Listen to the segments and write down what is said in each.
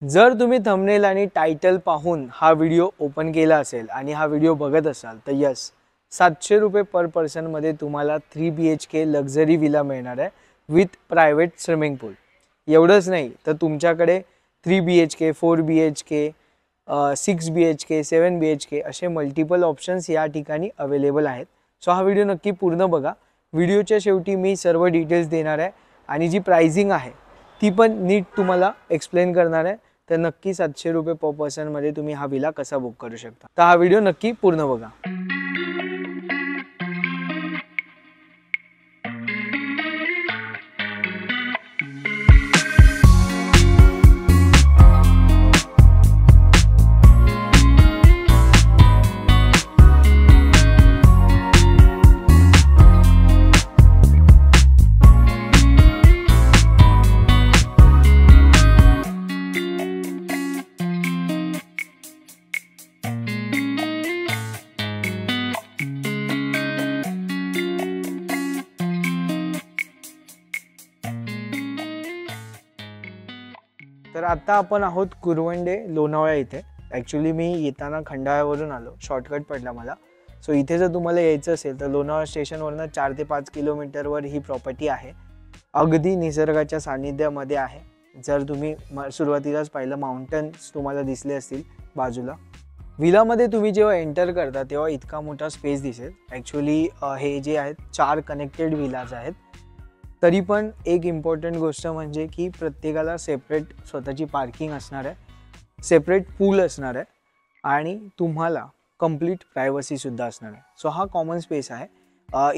जर तुम्ही थंबनेल आणि टायटल पाहून हा व्हिडिओ ओपन केला असेल आणि हा व्हिडिओ बघत असाल तर यस, 700 रुपये पर पर्सनमध्ये तुम्हाला 3 BHK लक्झरी विला मिळणार आहे विथ प्रायव्हेट स्विमिंग पूल. एवढंच नाही तर तुमच्याकडे 3 BHK, 4 BHK, 6 BHK, 7 BHK असे मल्टिपल ऑप्शन्स या ठिकाणी अवेलेबल आहेत. सो हा व्हिडिओ नक्की पूर्ण बघा. व्हिडिओच्या शेवटी मी सर्व डिटेल्स देणार आहे आणि जी प्राइसिंग आहे ती पण नीट तुम्हाला एक्सप्लेन करणार आहे. तर नक्की 700 रुपये पर पर्सनमध्ये तुम्ही हा विला कसा बुक करू शकता. तर हा व्हिडिओ नक्की पूर्ण बघा. तर आता आपण आहोत कुरवंडे लोणावळा इथे. ॲक्च्युली मी येताना खंडाळ्यावरून आलो, शॉर्टकट पडला मला. सो इथे जर तुम्हाला यायचं असेल तर लोणावळा स्टेशनवरनं 4 ते 5 किलोमीटरवर ही प्रॉपर्टी आहे. अगदी निसर्गाच्या सानिध्यामध्ये आहे. जर तुम्ही सुरुवातीलाच पाहिलं माउंटन्स तुम्हाला दिसले असतील बाजूला. विलामध्ये तुम्ही जेव्हा एंटर करता तेव्हा इतका मोठा स्पेस दिसेल. ॲक्च्युली हे जे आहेत 4 कनेक्टेड विलाज आहेत. तरी पण एक इम्पॉर्टंट गोष्ट म्हणजे की प्रत्येकाला सेपरेट स्वतःची पार्किंग असणार आहे, सेपरेट पूल असणार आहे आणि तुम्हाला कंप्लीट प्रायव्हसीसुद्धा असणार आहे. सो हा कॉमन स्पेस आहे.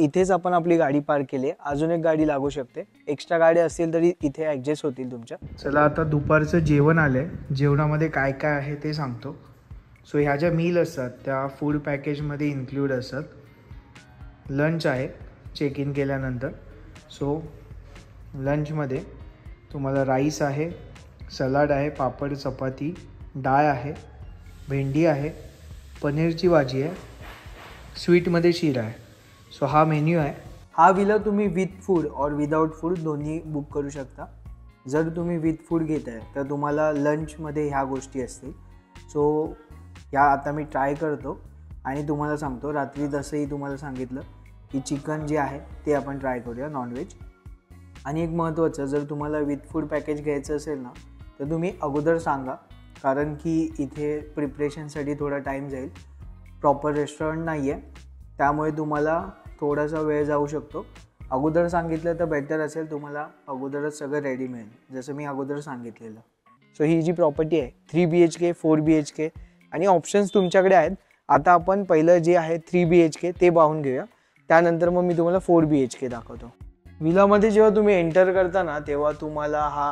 इथेच आपण आपली गाडी पार्क केली आहे. अजून एक गाडी लागू शकते. एक्स्ट्रा गाडी असतील तरी इथे ॲडजस्ट होतील तुमच्या. चला आता दुपारचं जेवण आलं आहे. जेवणामध्ये काय काय आहे ते सांगतो. सो ह्या ज्या मील असतात त्या फूड पॅकेजमध्ये इन्क्लूड असतात. लंच आहे चेक इन केल्यानंतर. सो लंचमध्ये तुम्हाला राईस आहे, सलाड आहे, पापड, चपाती, डाळ आहे, भेंडी आहे, पनीरची भाजी आहे, स्वीटमध्ये शिरा आहे. सो हा मेन्यू आहे. हा विला तुम्ही विथ फूड और विदाउट फूड दोन्ही बुक करू शकता. जर तुम्ही विथ फूड घेत आहे तर तुम्हाला लंचमध्ये ह्या गोष्टी असतील. सो या आता मी ट्राय करतो आणि तुम्हाला सांगतो. रात्री तसंही तुम्हाला सांगितलं की चिकन जे आहे ते आपण ट्राय करूया, नॉनव्हेज. आणि एक महत्त्वाचं, जर तुम्हाला विथ फूड पॅकेज घ्यायचं असेल ना तर तुम्ही अगोदर सांगा, कारण की इथे प्रिपरेशनसाठी थोडा टाईम जाईल. प्रॉपर रेस्टॉरंट नाही आहे त्यामुळे तुम्हाला थोडासा वेळ जाऊ शकतो. अगोदर सांगितलं तर बेटर असेल. तुम्हाला अगोदरच सगळं रेडी मिळेल जसं मी अगोदर सांगितलेलं. सो ही जी प्रॉपर्टी आहे 3 BHK, 4 BHK आणि ऑप्शन्स तुमच्याकडे आहेत. आता आपण पहिलं जे आहे 3 BHK ते पाहून घेऊया. त्यानंतर मग मी तुम्हाला 4 BHK दाखवतो. विलामध्ये जेव्हा तुम्ही एंटर करता ना तेव्हा तुम्हाला हा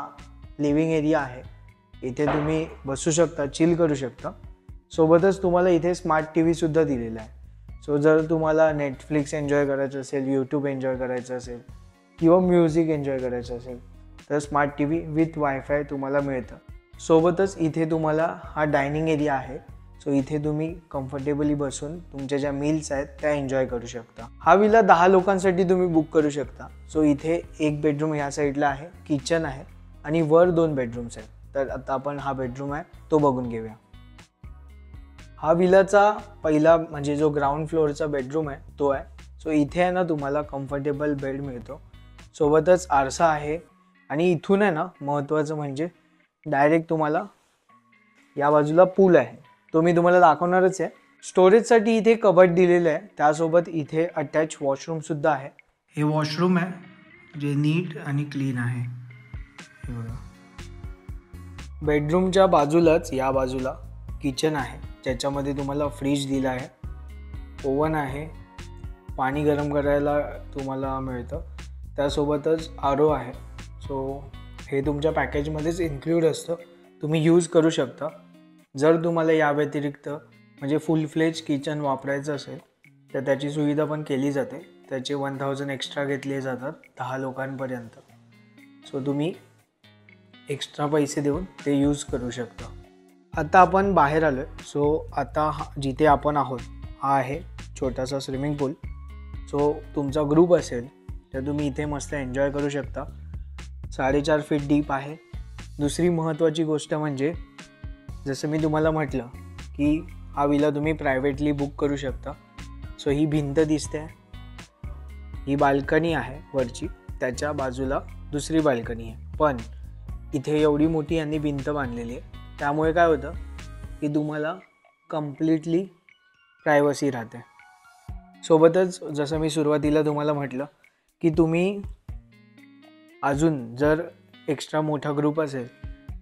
लिव्हिंग एरिया आहे. इथे तुम्ही बसू शकता, चिल करू शकता. सोबतच तुम्हाला इथे स्मार्ट TV सुद्धा दिलेला आहे. सो जर तुम्हाला नेटफ्लिक्स एन्जॉय करायचं असेल, यूट्यूब एन्जॉय करायचं असेल किंवा म्युझिक एन्जॉय करायचं असेल तर स्मार्ट TV विथ वायफाय तुम्हाला मिळतं. सोबतच इथे तुम्हाला हा डायनिंग एरिया आहे. सो इथे तुम्ही कम्फर्टेबली बसून तुमच्या ज्या मील्स आहेत त्या एन्जॉय करू शकता. हा विला 10 लोकांसाठी तुम्ही बुक करू शकता. सो इथे एक बेडरूम ह्या साईडला आहे, किचन आहे आणि वर 2 बेडरूम्स आहेत. तर आता आपण हा बेडरूम आहे तो बघून घेऊया. हा विलाचा पहिला म्हणजे जो ग्राउंड फ्लोअरचा बेडरूम आहे तो आहे. सो इथे आहे ना तुम्हाला कम्फर्टेबल बेड मिळतो. सोबतच आरसा आहे आणि इथून आहे ना महत्त्वाचं म्हणजे डायरेक्ट तुम्हाला या बाजूला पूल आहे. तो मी तुम्हाला दाखवणारच आहे. स्टोरेजसाठी इथे कबड दिलेलं आहे. त्यासोबत इथे अटॅच वॉशरूमसुद्धा आहे. हे वॉशरूम आहे जे नीट आणि क्लीन आहे. हे बघा. बेडरूमच्या बाजूलाच या बाजूला किचन आहे ज्याच्यामध्ये तुम्हाला फ्रीज दिला आहे, ओव्हन आहे, पाणी गरम करायला तुम्हाला मिळतं. त्यासोबतच RO आहे. सो हे तुमच्या पॅकेजमध्येच इन्क्लूड असतं. तुम्ही यूज करू शकता. जर तुम्हाला या व्यतिरिक्त म्हणजे फुल फ्लेज किचन वापरायचं असेल तर त्याची सुविधा पण केली जाते. त्याचे 1000 एक्स्ट्रा घेतले जातात 10 लोकांपर्यंत. सो तुम्ही एक्स्ट्रा पैसे देऊन ते यूज करू शकता. आता आपण बाहेर आलो आहे. सो आता जिथे आपण आहोत हा आहे छोटासा स्विमिंग पूल. सो तुमचा ग्रुप असेल तर तुम्ही इथे मस्त एन्जॉय करू शकता. 4.5 फीट डीप आहे दुसरी महत्त्वाची गोष्ट म्हणजे जसं मी तुम्हाला म्हटलं की हा विला तुम्ही प्रायव्हेटली बुक करू शकता. सो ही भिंत दिसते, ही बाल्कनी आहे वरची, त्याच्या बाजूला दुसरी बाल्कनी आहे. पण इथे एवढी मोठी यांनी भिंत बांधलेली आहे, त्यामुळे काय होतं की तुम्हाला कम्प्लिटली प्रायव्हसी राहते. सोबतच जसं मी सुरुवातीला तुम्हाला म्हटलं की तुम्ही अजून जर एक्स्ट्रा मोठा ग्रुप असेल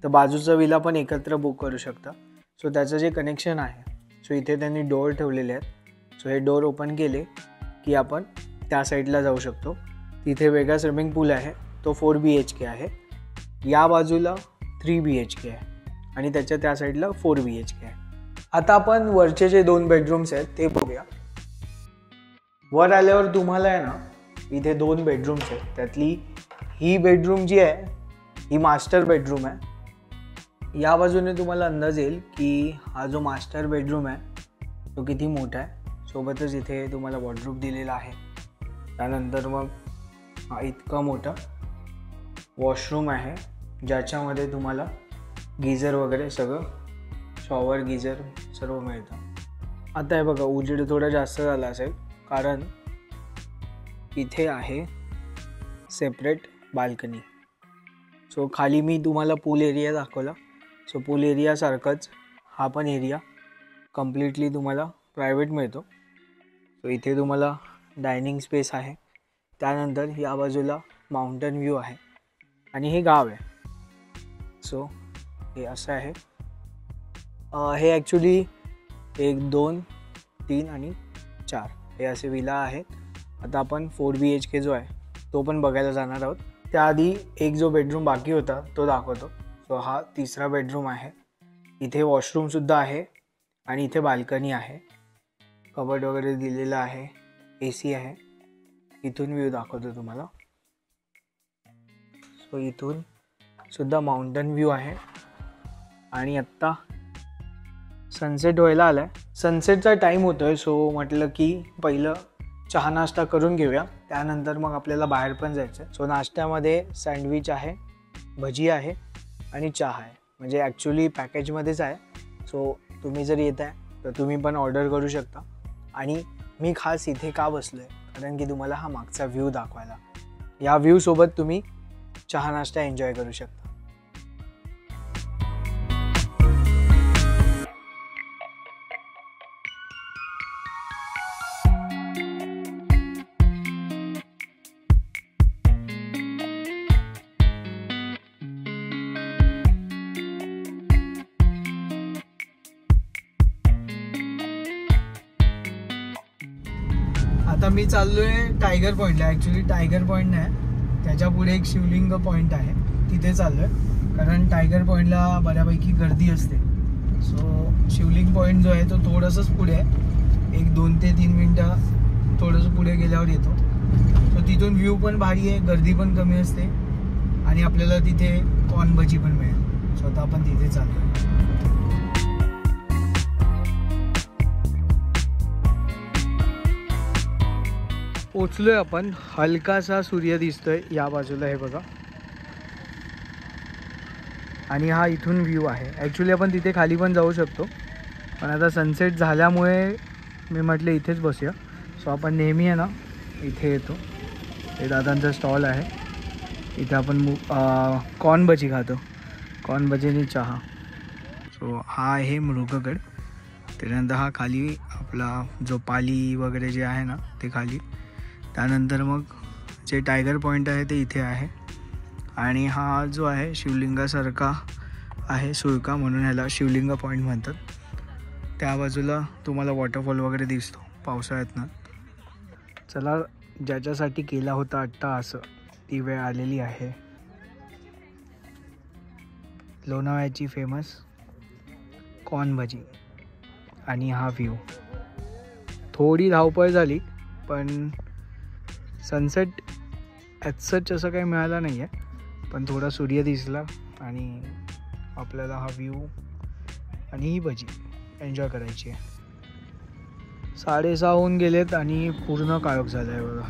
तर बाजूचा विला पण एकत्र बुक करू शकता. सो त्याचं जे कनेक्शन आहे, सो इथे त्यांनी डोअर ठेवलेले आहेत. सो हे डोअर ओपन केले की आपण त्या साईडला जाऊ शकतो. तिथे वेगळा स्विमिंग पूल आहे, तो 4 BHK आहे. या बाजूला 3 BHK आहे आणि त्याच्या त्या साईडला 4 BHK आहे. आता आपण वरचे जे 2 बेडरूम्स आहेत ते बघूया. वर आल्यावर तुम्हाला आहे ना इथे 2 बेडरूम्स आहेत. त्यातली ही बेडरूम जी आहे ही मास्टर बेडरूम आहे. या बाजूने तुम्हाला अंदाज येईल की हा जो मास्टर बेडरूम आहे तो किती मोठा आहे. सोबतच इथे तुम्हाला वॉर्डरोब दिलेला आहे. त्यानंतर मग हा इतका मोठा वॉशरूम आहे ज्याच्यामध्ये तुम्हाला गीझर वगैरे सगळं, शॉवर गीझर सर्व मिळतं. आता हे बघा उजेड थोडा जास्त झाला असेल कारण इथे आहे सेपरेट बाल्कनी. सो खाली मी तुम्हाला पूल एरिया दाखवला. सो पूल एरियासारखंच हा पण एरिया कम्प्लिटली तुम्हाला प्रायव्हेट मिळतो. सो इथे तुम्हाला डायनिंग स्पेस आहे. त्यानंतर या बाजूला माउंटन व्ह्यू आहे आणि हे गाव आहे. सो हे असं आहे. हे ॲक्च्युली 1 2 3 आणि 4 हे असे विला आहेत. आता आपण 4 BHK जो आहे तो पण बघायला जाणार आहोत. त्याआधी एक जो बेडरूम बाकी होता तो दाखवतो. सो हा तिसरा बेडरूम आहे. इथे वॉशरूमसुद्धा आहे आणि इथे बाल्कनी आहे. कबर्ड वगैरे दिलेलं आहे, AC आहे. इथून व्ह्यू दाखवतो तुम्हाला. सो इथून सुद्धा माउंटन व्ह्यू आहे आणि आत्ता सनसेट व्हायला आला आहे. सनसेटचा टाईम होतो आहे. सो म्हटलं की पहिलं चहा नाश्ता करून घेऊया, त्यानंतर मग आपल्याला बाहेर पण जायचं आहे. सो नाश्त्यामध्ये सँडविच आहे, भजी आहे आणि चहा आहे. म्हणजे ॲक्च्युली पॅकेजमध्येच आहे. सो तुम्ही जर येत आहे तर तुम्ही पण ऑर्डर करू शकता. आणि मी खास इथे का बसलो आहे कारण की तुम्हाला हा मागचा व्ह्यू दाखवायला. या व्ह्यूसोबत तुम्ही चहा नाश्ता एन्जॉय करू शकता. आता मी चाललो आहे टायगर पॉईंटला. ॲक्च्युली टायगर पॉईंट नाही, त्याच्या पुढे एक शिवलिंग पॉईंट आहे, तिथे चाललो आहे. कारण टायगर पॉईंटला बऱ्यापैकी गर्दी असते. सो शिवलिंग पॉईंट जो आहे तो थोडंसंच पुढे आहे, एक 2 ते 3 मिनटं थोडंसं पुढे गेल्यावर येतो. सो तिथून व्ह्यू पण भारी आहे, गर्दी पण कमी असते आणि आपल्याला तिथे कॉर्न भजी पण मिळेल. सो आता आपण तिथे चाललो आहे. पोचलोय आपण. हलकासा सूर्य दिसतोय या बाजूला, हे बघा. आणि हा इथून व्ह्यू आहे. ॲक्च्युली आपण तिथे खाली पण जाऊ शकतो, पण आता सनसेट झाल्यामुळे मी म्हटलं इथेच बसूया. सो आपण नेहमी आहे ना इथे येतो. हे दादांचा स्टॉल आहे, इथे आपण कॉर्न भजी खातो, कॉर्न भजी आणि चहा. सो हा आहे मृगगड. त्यानंतर हा खाली आपला जो पाली वगैरे जे आहे ना ते खाली. त्यानंतर मग जे टायगर पॉईंट आहे ते इथे आहे. आणि हा जो आहे शिवलिंगासारखा आहे, सुळका, म्हणून ह्याला शिवलिंग पॉईंट म्हणतात. त्या बाजूला तुम्हाला वॉटरफॉल वगैरे दिसतो पावसाळ्यात ना. चला, ज्याच्यासाठी केला होता अट्टाहास ती वेळ आलेली आहे. लोणावळ्याची फेमस कॉर्न भजी आणि हा व्ह्यू. थोडी धावपळ झाली पण सनसेट ॲज सच असं काही मिळालं नाही आहे, पण थोडा सूर्य दिसला आणि आपल्याला हा व्ह्यू आणि ही भजी एन्जॉय करायची आहे. 6:30 होऊन गेलेत आणि पूर्ण काळोख झालं आहे बघा.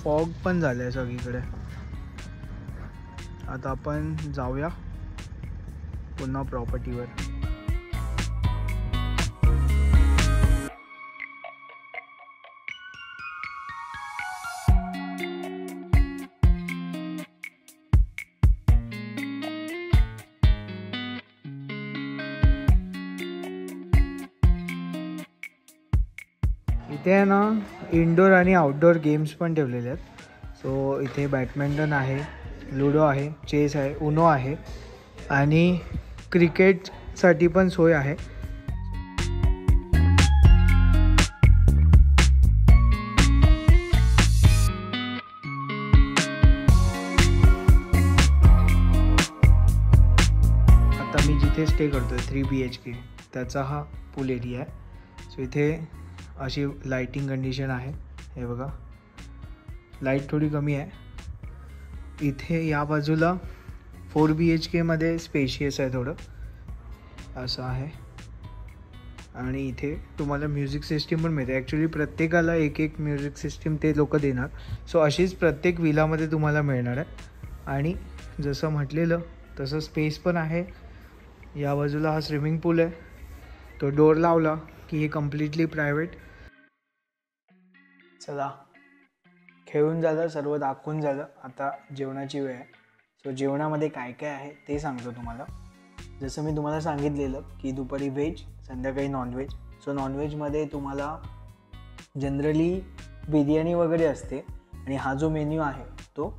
फॉग पण झालं आहे सगळीकडे. आता आपण जाऊया पुन्हा प्रॉपर्टीवर. इथे आहे ना इनडोअर आणि आउटडोअर गेम्स पण ठेवलेले आहेत. सो इथे बॅडमिंटन आहे, लुडो आहे, चेस आहे, उनो आहे आणि क्रिकेटसाठी पण सोय आहे. आता मी जिथे स्टे करतो 3 BHK त्याचा हा पूल एरिया आहे. सो इथे अशी लाइटिंग कंडिशन आहे. हे बघा, लाईट थोडी कमी आहे. इथे या बाजूला 4 BHK मध्ये स्पेशियस आहे थोडं असं आहे. आणि इथे तुम्हाला म्युझिक सिस्टीम पण मिळते. ॲक्च्युली प्रत्येकाला एक एक म्युझिक सिस्टीम ते लोक देणार. सो अशीच प्रत्येक विलामध्ये तुम्हाला मिळणार आहे. आणि जसं म्हटलेलं तसं स्पेस पण आहे. या बाजूला हा स्विमिंग पूल आहे. तो डोर लावला की हे कम्प्लिटली प्रायव्हेट. चला, खेळून झालं, सर्व दाखवून झालं. आता जेवणाची वेळ आहे. सो जेवणामध्ये काय काय आहे ते सांगतो तुम्हाला. जसं मी तुम्हाला सांगितलेलं की दुपारी व्हेज, संध्याकाळी नॉनव्हेज. सो नॉनव्हेजमध्ये तुम्हाला जनरली बिर्याणी वगैरे असते आणि हा जो मेन्यू आहे तो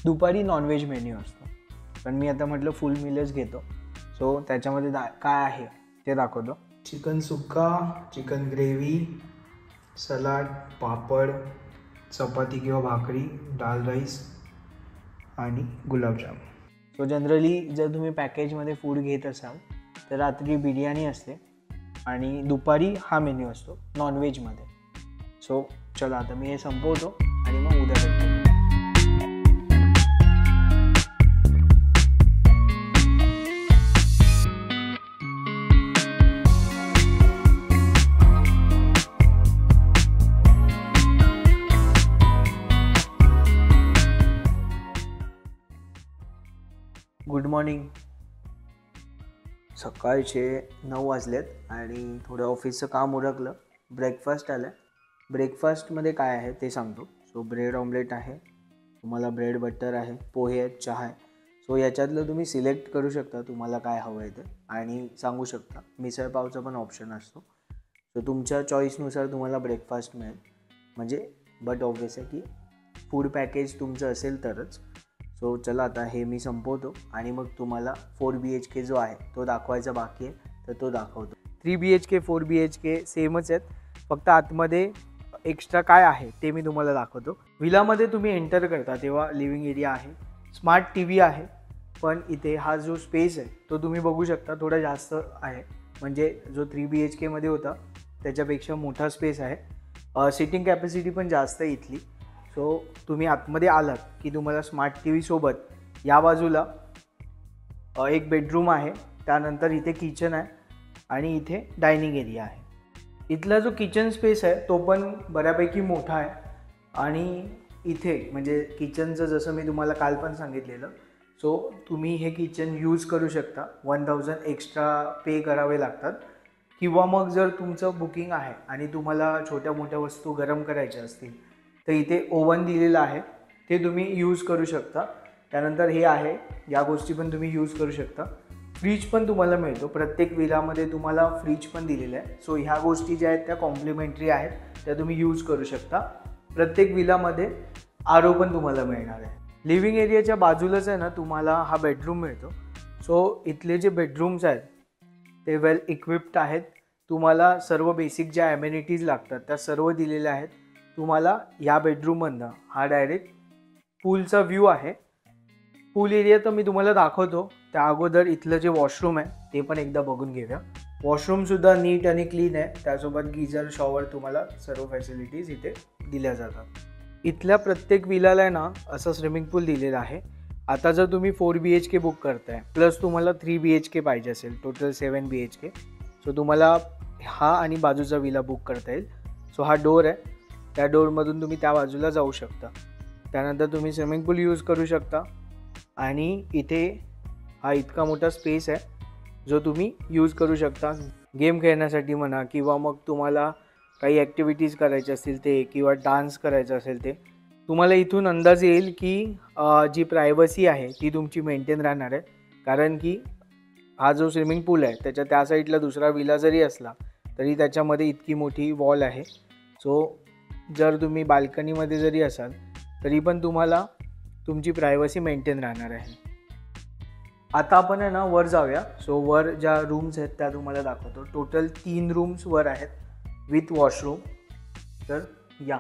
दुपारी नॉनव्हेज मेन्यू असतो. पण मी आता म्हटलं फुल मीलच घेतो. सो त्याच्यामध्ये काय आहे ते दाखवतो. चिकन सुक्का, चिकन ग्रेव्ही, सलाड, पापड, चपाती किंवा भाकरी, दाल राईस आणि गुलाबजाम. सो जनरली जर तुम्ही पॅकेजमध्ये फूड घेत असाल तर रात्री बिर्याणी असते आणि दुपारी हा मेन्यू असतो नॉनव्हेजमध्ये. सो चला आता मी हे संपवतो आणि मग उद्या भेटतो. Good morning. सकाळचे 9 वाजलेत आणि थोडं ऑफिसचं काम उरकलं. ब्रेकफास्ट आलं आहे. ब्रेकफास्टमध्ये काय आहे ते सांगतो. सो ब्रेड ऑमलेट आहे, तुम्हाला ब्रेड बटर आहे, पोहे आहेत, चहा आहे. सो याच्यातलं तुम्ही सिलेक्ट करू शकता तुम्हाला काय हवं आहे ते आणि सांगू शकता. मिसळ पावचा पण ऑप्शन असतो. सो तुमच्या चॉईसनुसार तुम्हाला ब्रेकफास्ट मिळेल. म्हणजे बट ऑब्वियस आहे की फूड पॅकेज तुमचं असेल तरच. सो चला आता हे मी संपवतो आणि मग तुम्हाला 4 BHK जो आहे तो दाखवायचा बाकी आहे तर तो दाखवतो. 3 BHK 4 BHK सेमच आहेत, फक्त आतमध्ये एक्स्ट्रा काय आहे ते मी तुम्हाला दाखवतो. विलामध्ये तुम्ही एंटर करता तेव्हा लिव्हिंग एरिया आहे, स्मार्ट TV आहे. पण इथे हा जो स्पेस आहे तो तुम्ही बघू शकता थोडा जास्त आहे. म्हणजे जो 3 BHK मध्ये होता त्याच्यापेक्षा मोठा स्पेस आहे. सिटिंग कॅपॅसिटी पण जास्त आहे इथली. सो तुम्ही आतमध्ये आलात की तुम्हाला स्मार्ट TV सोबत या बाजूला एक बेडरूम आहे, त्यानंतर इथे किचन आहे आणि इथे डायनिंग एरिया आहे. इथला जो किचन स्पेस आहे तो पण बऱ्यापैकी मोठा आहे. आणि इथे म्हणजे किचनचं जसं मी तुम्हाला काल पण सांगितलेलं. सो तुम्ही हे किचन यूज करू शकता. 1000 एक्स्ट्रा पे करावे लागतात. किंवा मग जर तुमचं बुकिंग आहे आणि तुम्हाला छोट्या मोठ्या वस्तू गरम करायच्या असतील तर इथे ओव्हन दिलेलं आहे, ते तुम्ही यूज करू शकता. त्यानंतर हे आहे, या गोष्टी पण तुम्ही यूज करू शकता. फ्रीज पण तुम्हाला मिळतो. प्रत्येक विलामध्ये तुम्हाला फ्रीज पण दिलेलं आहे. सो ह्या गोष्टी ज्या आहेत त्या कॉम्प्लिमेंटरी आहेत, त्या तुम्ही यूज करू शकता. प्रत्येक विलामध्ये RO पण तुम्हाला मिळणार आहे. लिव्हिंग एरियाच्या बाजूलाच आहे ना तुम्हाला हा बेडरूम मिळतो. सो इथले जे बेडरूम्स आहेत ते वेल इक्विप्ड आहेत. तुम्हाला सर्व बेसिक ज्या ॲम्युनिटीज लागतात त्या सर्व दिलेल्या आहेत. तुम्हाला या बेडरूममधनं हा डायरेक्ट पूलचा व्ह्यू आहे. पूल एरिया तर मी तुम्हाला दाखवतो. त्या अगोदर इथलं जे वॉशरूम आहे ते पण एकदा बघून घेऊया. वॉशरूमसुद्धा नीट आणि क्लीन आहे. त्यासोबत गीझर, शॉवर तुम्हाला सर्व फॅसिलिटीज इथे दिल्या जातात. इथल्या प्रत्येक विलाला आहे ना असं स्विमिंग पूल दिलेलं आहे. आता जर तुम्ही 4 BHK बुक करताय प्लस तुम्हाला 3 BHK पाहिजे असेल, टोटल 7 BHK, सो तुम्हाला हा आणि बाजूचा विला बुक करता येईल. सो हा डोर आहे, त्या डोरमधून तुम्ही त्या बाजूला जाऊ शकता. त्यानंतर तुम्ही स्विमिंग पूल यूज करू शकता. आणि इथे हा इतका मोठा स्पेस आहे जो तुम्ही यूज करू शकता गेम खेळण्यासाठी म्हणा, किंवा मग तुम्हाला काही ॲक्टिव्हिटीज करायचे असतील ते, किंवा डान्स करायचं असेल ते. तुम्हाला इथून अंदाज येईल की जी प्रायव्हसी आहे ती तुमची मेंटेन राहणार आहे. कारण की हा जो स्विमिंग पूल आहे त्याच्या त्या साईडला दुसरा विला जरी असला तरी त्याच्यामध्ये इतकी मोठी वॉल आहे. सो जर तुम्ही बाल्कनीमध्ये जरी असाल तरी पण तुम्हाला तुमची प्रायव्हसी मेंटेन राहणार आहे. आता आपण आहे ना वर जाऊया. सो वर ज्या रूम्स आहेत त्या तुम्हाला दाखवतो. टोटल 3 रूम्स वर आहेत विथ वॉशरूम. तर या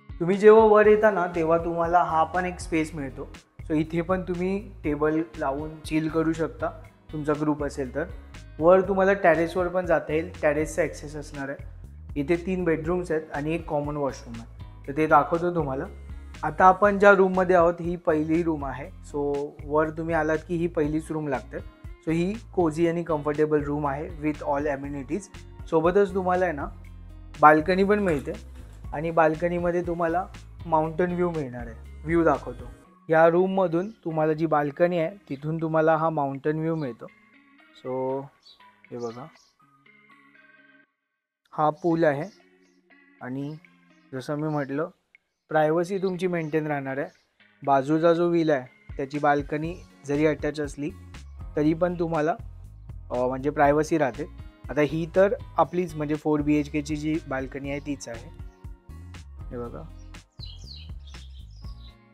तुम्ही जेव्हा वर येता ना तेव्हा तुम्हाला हा पण एक स्पेस मिळतो. सो इथे पण तुम्ही टेबल लावून चिल करू शकता तुमचा ग्रुप असेल तर. वर तुम्हाला टेरेसवर पण जाता येईल, टेरेसचा ॲक्सेस असणार आहे. इथे 3 बेडरूम्स आहेत आणि एक कॉमन वॉशरूम आहे, तर ते दाखवतो तुम्हाला. आता आपण ज्या रूममध्ये आहोत ही पहिली रूम आहे. सो वर तुम्ही आलात की ही पहिलीच रूम लागते. सो ही कोझी आणि कम्फर्टेबल रूम आहे विथ ऑल ॲम्युनिटीज. सोबतच तुम्हाला आहे ना बाल्कनी पण मिळते आणि बाल्कनीमध्ये तुम्हाला माउंटन व्ह्यू मिळणार आहे. व्ह्यू दाखवतो. या रूममधून तुम्हाला जी बाल्कनी आहे तिथून तुम्हाला हा माउंटन व्ह्यू मिळतो. सो हे बघा, हा पूल आहे आणि जसं मी म्हटलं प्रायव्हसी तुमची मेंटेन राहणार आहे. बाजूचा जो विला आहे त्याची बाल्कनी जरी अटॅच असली तरी पण तुम्हाला म्हणजे प्रायव्हसी राहते. आता ही तर आपलीच म्हणजे 4 BHKची जी बाल्कनी आहे तीच आहे. हे बघा,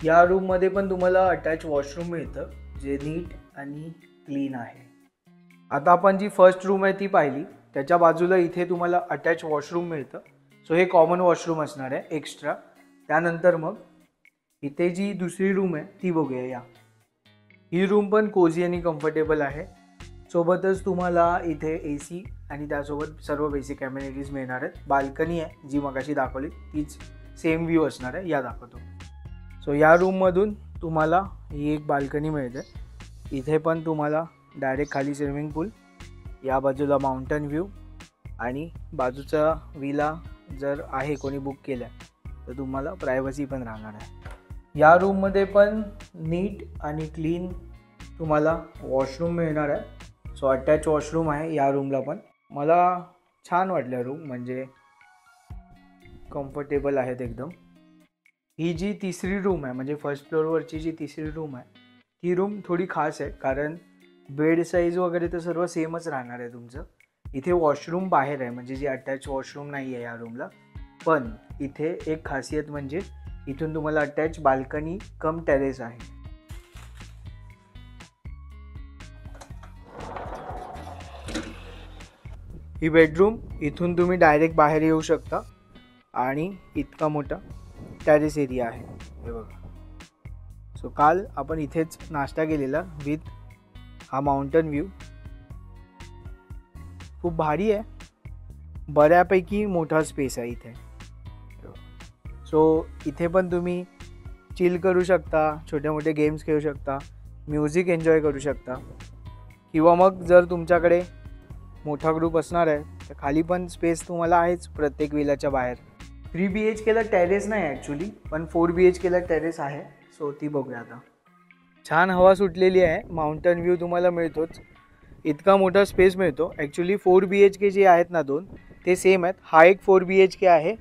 या रूममध्ये पण तुम्हाला अटॅच वॉशरूम मिळतं जे नीट आणि क्लीन आहे. आता आपण जी फर्स्ट रूम आहे ती पाहिली. त्याच्या बाजूला इथे तुम्हाला अटॅच वॉशरूम मिळतं. सो हे कॉमन वॉशरूम असणार आहे एक्स्ट्रा. त्यानंतर मग इथे जी दुसरी रूम आहे ती बघूया. या ही रूम पण कोझी आणि कम्फर्टेबल आहे. सोबतच तुम्हाला इथे AC आणि त्यासोबत सर्व बेसिक ॲम्युनिटीज मिळणार आहेत. बाल्कनी आहे जी मगाशी दाखवली तीच सेम व्ह्यू असणार आहे. या दाखवतो. सो या रूममधून तुम्हाला ही एक बाल्कनी मिळते. इथे पण तुम्हाला डायरेक्ट खाली स्विमिंग पूल, या बाजूला माउंटन व्ह्यू आणि बाजूचा विला जर आहे कोणी बुक केला तर तुम्हाला प्रायव्हसी पण राहणार आहे. या रूममध्ये पण नीट आणि क्लीन तुम्हाला वॉशरूम मिळणार आहे. सो अटॅच वॉशरूम आहे या रूमला पण. मला छान वाटलं रूम, म्हणजे कम्फर्टेबल आहेत एकदम. ही जी तिसरी रूम आहे म्हणजे फर्स्ट फ्लोअरवरची जी तिसरी रूम आहे ती रूम थोडी खास आहे. कारण बेड साईज वगैरे तर सर्व सेमच राहणार आहे तुमचं. इथे वॉशरूम बाहेर आहे म्हणजे जी अटॅच वॉशरूम नाही आहे या रूमला. पण इथे एक खासियत म्हणजे इथून तुम्हाला अटॅच बाल्कनी कम टेरेस आहे. ही बेडरूम, इथून तुम्ही डायरेक्ट बाहेर येऊ शकता आणि इतका मोठा टेरेस एरिया आहे. हे बघा. सो काल आपण इथेच नाश्ता केलेला विथ हा माउंटन व्ह्यू. खूप भारी आहे, बऱ्यापैकी मोठा स्पेस आहे इथे. सो इथे पण तुम्ही चिल करू शकता, छोटे मोठे गेम्स खेळू शकता, म्युझिक एन्जॉय करू शकता. किंवा मग जर तुमच्याकडे मोठा ग्रुप असणार आहे तर खाली पण स्पेस तुम्हाला आहेच प्रत्येक विलाच्या बाहेर. 3 BHKला टेरेस नाही ॲक्च्युली, पण 4 BHKला टेरेस आहे. सो ती बघूया आता. छान हवा सुटलेली आहे, माउंटन व्ह्यू तुम्हाला मिळतोच, इतका मोठा स्पेस मिळतो. ॲक्च्युली 4 BHK जे आहेत ना 2 ते सेम आहेत. हा एक 4 BHK आहे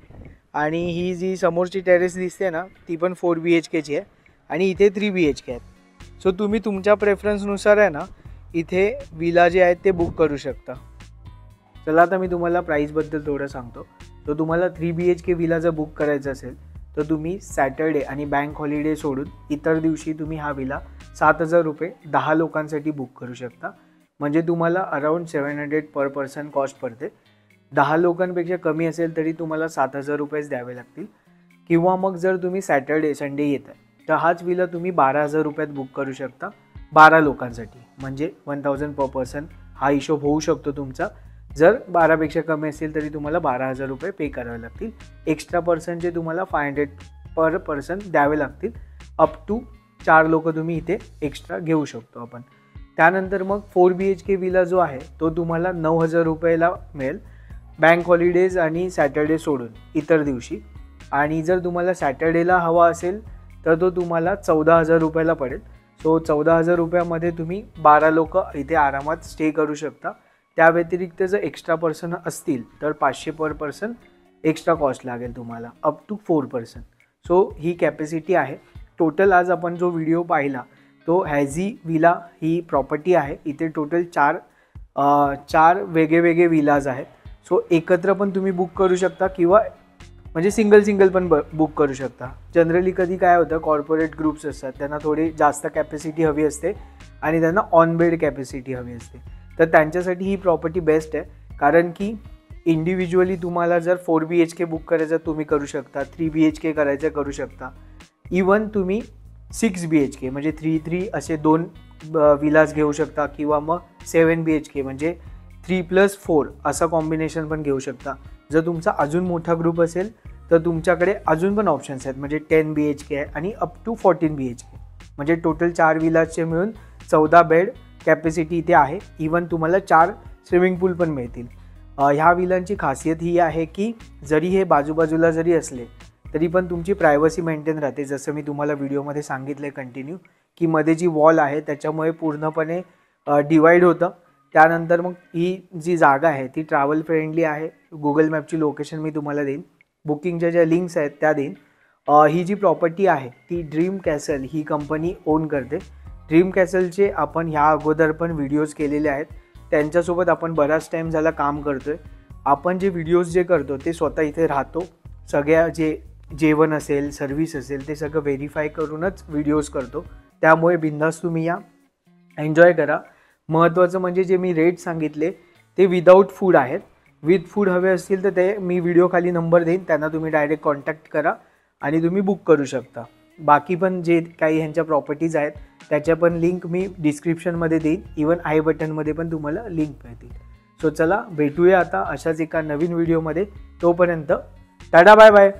आणि ही जी समोरची टेरेस दिसते ना ती पण 4 BHKची आहे आणि इथे 3 BHK आहेत. सो तुम्ही तुमच्या प्रेफरन्सनुसार आहे ना इथे विला जे आहेत ते बुक करू शकता. चला आता मी तुम्हाला प्राईसबद्दल थोडं सांगतो. तर तुम्हाला 3 BHK विला जर बुक करायचं असेल तर तुम्ही सॅटर्डे आणि बँक हॉलिडे सोडून इतर दिवशी तुम्ही हा विला 7,000 रुपये 10 लोकांसाठी बुक करू शकता. म्हणजे तुम्हाला अराऊंड 700 पर पर्सन कॉस्ट पडते. 10 लोकांपेक्षा कमी असेल तरी तुम्हाला 7,000 रुपयेच द्यावे लागतील. किंवा मग जर तुम्ही सॅटर्डे संडे येत आहे तर हाच विला तुम्ही 12,000 रुपयात बुक करू शकता 12 लोकांसाठी. म्हणजे 1000 पर पर्सन हा हिशोब होऊ शकतो तुमचा. जर 12पेक्षा कमी असेल तरी तुम्हाला 12,000 रुपये पे करावे लागतील. एक्स्ट्रा पर्सनचे तुम्हाला 500 पर पर्सन द्यावे लागतील. अप टू 4 लोक तुम्ही इथे एक्स्ट्रा घेऊ शकतो आपण. त्यानंतर मग 4 BHK विला जो आहे तो तुम्हाला 9,000 रुपयाला मिळेल बँक हॉलिडेज आणि सॅटर्डे सोडून इतर दिवशी. आणि जर तुम्हाला सॅटर्डेला हवा असेल तर तो तुम्हाला 14,000 रुपयाला पडेल. सो 14,000 रुपयामध्ये तुम्ही 12 लोक इथे आरामात स्टे करू शकता. त्या व्यतिरिक्त जर एक्स्ट्रा पर्सन असतील तर 500 पर पर्सन एक्स्ट्रा कॉस्ट लागेल तुम्हाला, अप टू 4 पर्सन. सो ही कॅपॅसिटी आहे. टोटल आज आपण जो व्हिडिओ पाहिला तो हॅझी विला ही प्रॉपर्टी आहे. इथे टोटल चार वेगळे विलाज आहेत. सो एकत्र पण तुम्ही बुक करू शकता किंवा म्हणजे सिंगल पण बुक करू शकता. जनरली कधी काय होतं, कॉर्पोरेट ग्रुप्स असतात, त्यांना थोडी जास्त कॅपॅसिटी हवी असते आणि त्यांना ऑन बेड कॅपॅसिटी हवी असते. तर त्यांच्यासाठी ही प्रॉपर्टी बेस्ट आहे, कारण की इंडिव्हिज्युअली तुम्हाला जर 4 BHK बुक करायचं तुम्ही करू शकता, 3 BHK करायचं करू शकता, इवन तुम्ही 6 BHK म्हणजे 3 असे 2 विलाज घेऊ शकता किंवा मग 7 BHK म्हणजे 3+4 असा कॉम्बिनेशन पण घेऊ शकता. जर तुमचा अजून मोठा ग्रुप असेल तर तुमच्याकडे अजून पण ऑप्शन्स आहेत, म्हणजे 10 BHK आहे आणि अप टू 14 BHK म्हणजे टोटल 4 विलाजचे मिळून 14 बेड कॅपॅसिटी इथे आहे. इवन तुम्हाला 4 स्विमिंग पूल पण मिळतील. ह्या विलांची खासियत ही आहे की जरी हे बाजूबाजूला जरी असले तरी पण तुमची प्रायव्हसी मेंटेन राहते. जसं मी तुम्हाला व्हिडिओमध्ये सांगितलं कंटिन्यू की मध्ये जी वॉल आहे त्याच्यामुळे पूर्णपणे डिवाईड होतं. त्यानंतर मग ही जी जागा आहे ती ट्रॅव्हल फ्रेंडली आहे. गुगल मॅपची लोकेशन मी तुम्हाला देईन, बुकिंगच्या ज्या लिंक्स आहेत त्या देईन. ही जी प्रॉपर्टी आहे ती dream castle he company on करते. ड्रीम कॅसलचे आपण ह्या अगोदर पण व्हिडिओज केलेले आहेत. त्यांच्यासोबत आपण बराच टाईम झाला काम करतो आहे. आपण जे व्हिडिओज जे करतो ते स्वतः इथे राहतो. सगळ्या जे जेवण असेल, सर्व्हिस असेल ते सगळं व्हेरीफाय करूनच व्हिडिओज करतो. त्यामुळे बिंदास तुम्ही या, एन्जॉय करा. महत्त्वाचं म्हणजे जे मी रेट सांगितले ते विदाऊट फूड आहेत. विथ फूड हवे असतील तर ते मी व्हिडिओ खाली नंबर देईन, त्यांना तुम्ही डायरेक्ट कॉन्टॅक्ट करा आणि तुम्ही बुक करू शकता. बाकी पण जे काही ह्यांच्या प्रॉपर्टीज आहेत त्याच्या पण लिंक मी डिस्क्रिप्शनमध्ये देईन. इवन आय बटनमध्ये पण तुम्हाला लिंक मिळतील. सो चला भेटूया आता अशाच एका नवीन व्हिडिओमध्ये. तोपर्यंत टाटा बाय बाय.